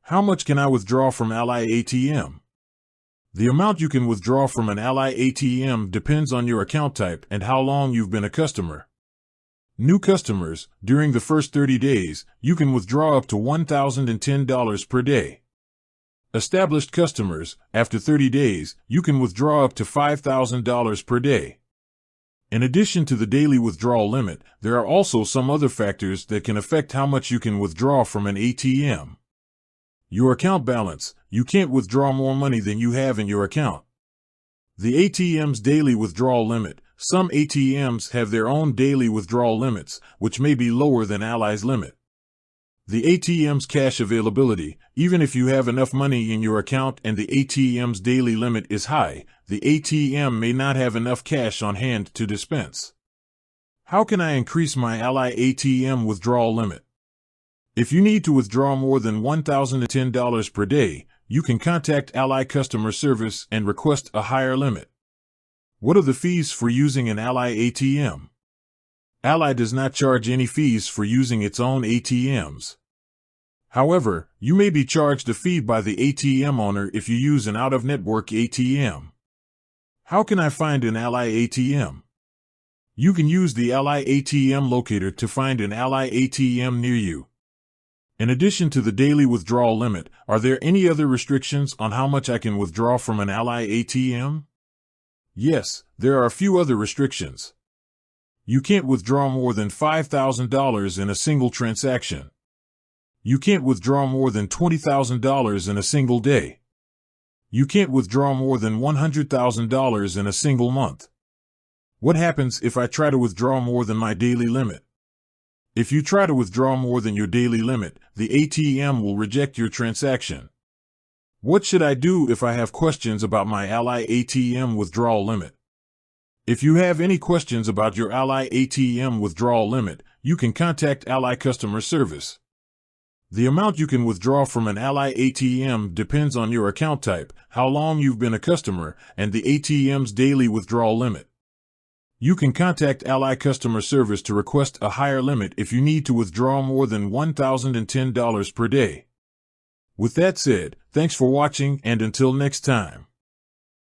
How much can I withdraw from Ally ATM? The amount you can withdraw from an Ally ATM depends on your account type and how long you've been a customer. New customers, during the first 30 days, you can withdraw up to $1,010 per day. Established customers, after 30 days, you can withdraw up to $5,000 per day. In addition to the daily withdrawal limit, there are also some other factors that can affect how much you can withdraw from an ATM. Your account balance. You can't withdraw more money than you have in your account. The ATM's daily withdrawal limit. Some ATMs have their own daily withdrawal limits, which may be lower than Ally's limit. The ATM's cash availability. Even if you have enough money in your account and the ATM's daily limit is high, the ATM may not have enough cash on hand to dispense. How can I increase my Ally ATM withdrawal limit? If you need to withdraw more than $1,010 per day, you can contact Ally customer service and request a higher limit. What are the fees for using an Ally ATM? Ally does not charge any fees for using its own ATMs. However, you may be charged a fee by the ATM owner if you use an out-of-network ATM. How can I find an Ally ATM? You can use the Ally ATM locator to find an Ally ATM near you. In addition to the daily withdrawal limit, are there any other restrictions on how much I can withdraw from an Ally ATM? Yes, there are a few other restrictions. You can't withdraw more than $5,000 in a single transaction. You can't withdraw more than $20,000 in a single day. You can't withdraw more than $100,000 in a single month. What happens if I try to withdraw more than my daily limit? If you try to withdraw more than your daily limit, the ATM will reject your transaction. What should I do if I have questions about my Ally ATM withdrawal limit? If you have any questions about your Ally ATM withdrawal limit, you can contact Ally customer service. The amount you can withdraw from an Ally ATM depends on your account type, how long you've been a customer, and the ATM's daily withdrawal limit. You can contact Ally customer service to request a higher limit if you need to withdraw more than $1,010 per day. With that said, thanks for watching, and until next time.